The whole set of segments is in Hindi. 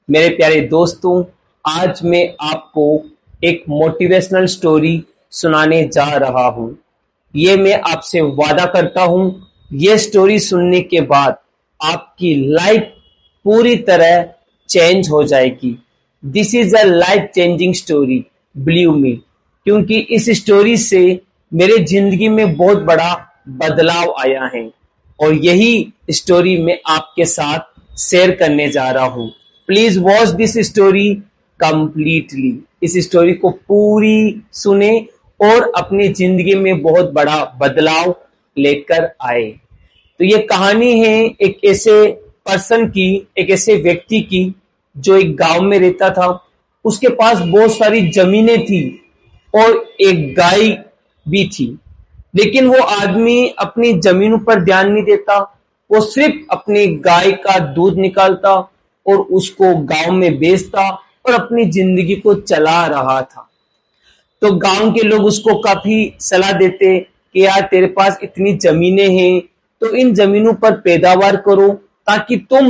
मेरे प्यारे दोस्तों, आज मैं आपको एक मोटिवेशनल स्टोरी सुनाने जा रहा हूँ। ये मैं आपसे वादा करता हूँ, ये स्टोरी सुनने के बाद आपकी लाइफ पूरी तरह चेंज हो जाएगी। This is a life changing story, believe me. क्योंकि इस स्टोरी से मेरे जिंदगी में बहुत बड़ा बदलाव आया है और यही स्टोरी मैं आपके साथ शेयर करने जा रहा हूँ। Please watch this story completely. इस स्टोरी को पूरी सुने और अपनी जिंदगी में बहुत बड़ा बदलाव लेकर आए। तो ये कहानी है एक ऐसे पर्सन की, एक ऐसे व्यक्ति की जो एक गांव में रहता था। उसके पास बहुत सारी जमीनें थी और एक गाय भी थी। लेकिन वो आदमी अपनी जमीनों पर ध्यान नहीं देता। वो सिर्फ अपनी गाय का दूध निकालता और उसको गांव में बेचता और अपनी जिंदगी को चला रहा था। तो गांव के लोग उसको काफी सलाह देते कि यार तेरे पास इतनी जमीनें हैं तो इन जमीनों पर पैदावार करो ताकि तुम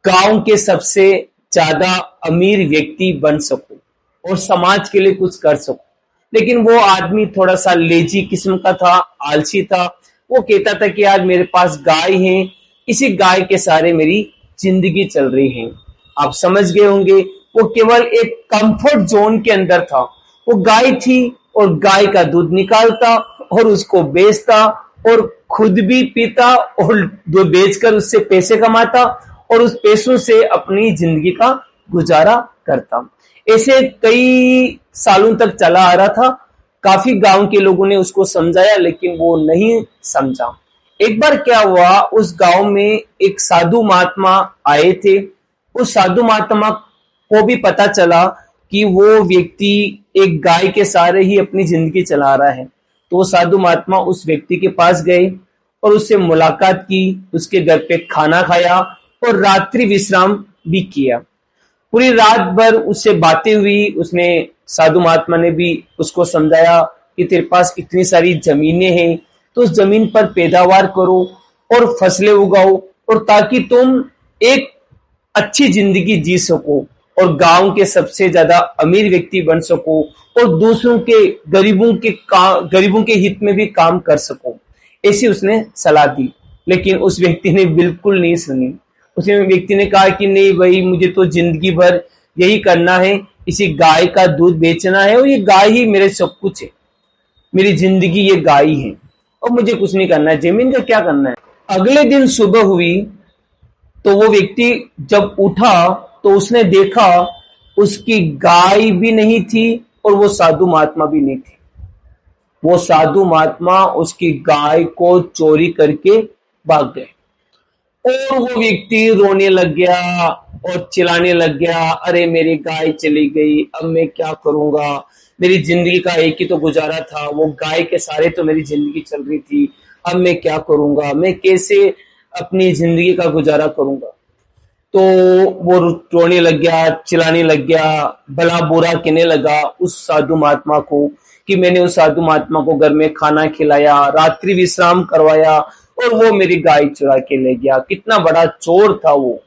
गांव के सबसे ज्यादा अमीर व्यक्ति बन सको और समाज के लिए कुछ कर सको। लेकिन वो आदमी थोड़ा सा लेजी किस्म का था, आलसी था। वो कहता था कि यार मेरे पास गाय है, इसी गाय के सहारे मेरी जिंदगी चल रही है। आप समझ गए होंगे, वो केवल एक कंफर्ट जोन के अंदर था। वो गाय थी और गाय का दूध निकालता और उसको बेचता और खुद भी पीता और जो बेचकर उससे पैसे कमाता और उस पैसों से अपनी जिंदगी का गुजारा करता। ऐसे कई सालों तक चला आ रहा था। काफी गांव के लोगों ने उसको समझाया लेकिन वो नहीं समझा। एक बार क्या हुआ, उस गांव में एक साधु महात्मा आए थे। उस साधु महात्मा को भी पता चला कि वो व्यक्ति एक गाय के सहारे ही अपनी जिंदगी चला रहा है। तो वो साधु महात्मा उस व्यक्ति के पास गए और उससे मुलाकात की, उसके घर पे खाना खाया और रात्रि विश्राम भी किया। पूरी रात भर उससे बातें हुई। उसने, साधु महात्मा ने भी उसको समझाया कि तेरे पास इतनी सारी जमीनें हैं तो उस जमीन पर पैदावार करो और फसलें उगाओ और ताकि तुम एक अच्छी जिंदगी जी सको और गांव के सबसे ज्यादा अमीर व्यक्ति बन सको और दूसरों के गरीबों के हित में भी काम कर सको। ऐसी उसने सलाह दी। लेकिन उस व्यक्ति ने बिल्कुल नहीं सुनी। उस व्यक्ति ने कहा कि नहीं भाई, मुझे तो जिंदगी भर यही करना है, इसी गाय का दूध बेचना है और ये गाय ही मेरे सब कुछ है। मेरी जिंदगी ये गाय ही है और मुझे कुछ नहीं करना है, जमीन का क्या करना है। अगले दिन सुबह हुई तो वो व्यक्ति जब उठा तो उसने देखा उसकी गाय भी नहीं थी और वो साधु महात्मा भी नहीं थी। वो साधु महात्मा उसकी गाय को चोरी करके भाग गए और वो व्यक्ति रोने लग गया और चिल्लाने लग गया, अरे मेरी गाय चली गई, अब मैं क्या करूंगा। मेरी जिंदगी का एक ही तो गुजारा था, वो गाय के सहारे तो मेरी जिंदगी चल रही थी। अब मैं क्या करूंगा, मैं कैसे अपनी जिंदगी का गुजारा करूंगा। तो वो रोने लग गया, चिल्लाने लग गया, भला बुरा कहने लगा उस साधु महात्मा को कि मैंने उस साधु महात्मा को घर में खाना खिलाया, रात्रि विश्राम करवाया और वो मेरी गाय चुरा के ले गया। कितना बड़ा चोर था वो,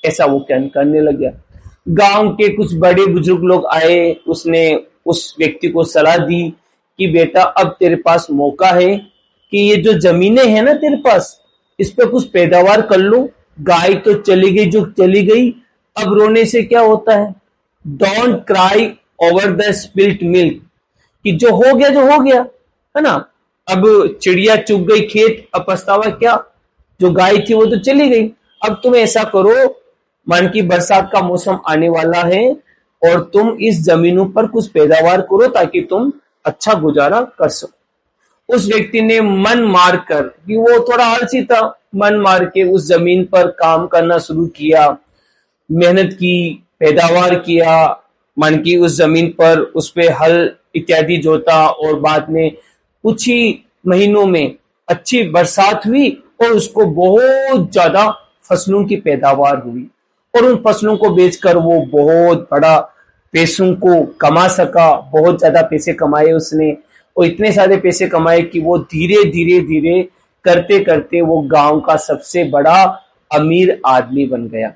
ऐसा वो करने लग गया। गांव के कुछ बड़े बुजुर्ग लोग आए। उसने उस व्यक्ति को सलाह दी कि बेटा, अब तेरे पास मौका है कि ये जो जमीनें हैं ना तेरे पास, इस पे कुछ पैदावार कर लो। गाय तो चली गई जो चली गई, अब रोने से क्या होता है। Don't cry over the spilt milk, कि जो हो गया जो हो गया, है ना। अब चिड़िया चुग गई खेत, अब पछतावा क्या, जो गाय थी वो तो चली गई। अब तुम ऐसा करो, मान की बरसात का मौसम आने वाला है और तुम इस जमीनों पर कुछ पैदावार करो ताकि तुम अच्छा गुजारा कर सको। उस व्यक्ति ने मन मार कर, कि वो थोड़ा आलसी था, मन मार के उस जमीन पर काम करना शुरू किया, मेहनत की, पैदावार किया। मान की उस जमीन पर उस पे हल इत्यादि जोता और बाद में कुछ ही महीनों में अच्छी बरसात हुई और उसको बहुत ज्यादा फसलों की पैदावार हुई और उन फसलों को बेचकर वो बहुत बड़ा पैसों को कमा सका। बहुत ज्यादा पैसे कमाए उसने और इतने सारे पैसे कमाए कि वो धीरे धीरे धीरे करते करते वो गांव का सबसे बड़ा अमीर आदमी बन गया।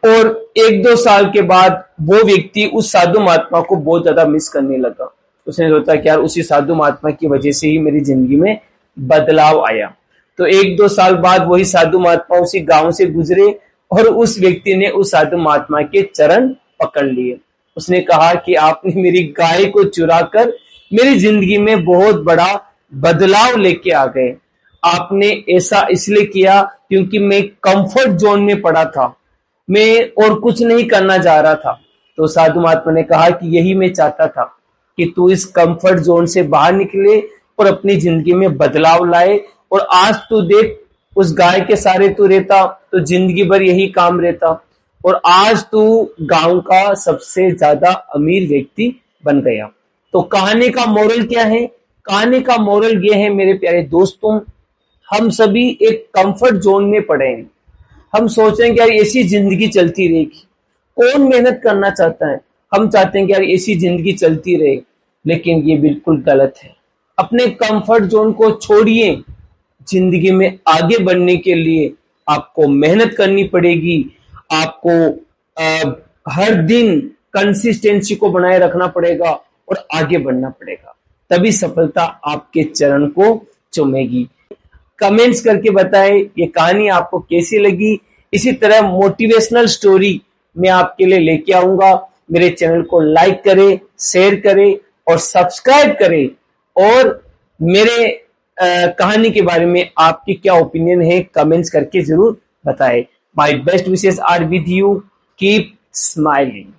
और 1-2 साल के बाद वो व्यक्ति उस साधु महात्मा को बहुत ज्यादा मिस करने लगा। उसने सोचा कि यार उसी साधु महात्मा की वजह से ही मेरी जिंदगी में बदलाव आया। तो 1-2 साल बाद वही साधु महात्मा उसी गांव से गुजरे और उस व्यक्ति ने उस साधु महात्मा के चरण पकड़ लिए। उसने कहा कि आपने मेरी गाय को चुरा कर मेरी जिंदगी में बहुत बड़ा बदलाव लेके आ गए। आपने ऐसा इसलिए किया क्योंकि मैं कंफर्ट जोन में पड़ा था, मैं और कुछ नहीं करना चाह रहा था। तो साधु महात्मा ने कहा कि यही मैं चाहता था कि तू इस कंफर्ट जोन से बाहर निकले और अपनी जिंदगी में बदलाव लाए। और आज तू देख, उस गाय के सहारे तू रहता तो जिंदगी भर यही काम रहता और आज तू गांव का सबसे ज्यादा अमीर व्यक्ति बन गया। तो कहानी का मोरल क्या है? कहानी का मोरल ये है मेरे प्यारे दोस्तों, हम सभी एक कंफर्ट जोन में पड़े हैं। हम सोच रहे हैं कि यार ऐसी जिंदगी चलती रहेगी। कौन मेहनत करना चाहता है? हम चाहते हैं कि यार ऐसी जिंदगी चलती रहे, लेकिन ये बिल्कुल गलत है। अपने कंफर्ट जोन को छोड़िए। जिंदगी में आगे बढ़ने के लिए आपको मेहनत करनी पड़ेगी। आपको हर दिन कंसिस्टेंसी को बनाए रखना पड़ेगा और आगे बढ़ना पड़ेगा, तभी सफलता आपके चरण को चूमेगी। कमेंट्स करके बताएं ये कहानी आपको कैसी लगी। इसी तरह मोटिवेशनल स्टोरी मैं आपके लिए लेके आऊंगा। मेरे चैनल को लाइक करें, शेयर करें और सब्सक्राइब करें। और मेरे कहानी के बारे में आपकी क्या ओपिनियन है कमेंट्स करके जरूर बताएं। My best wishes are with you. Keep smiling.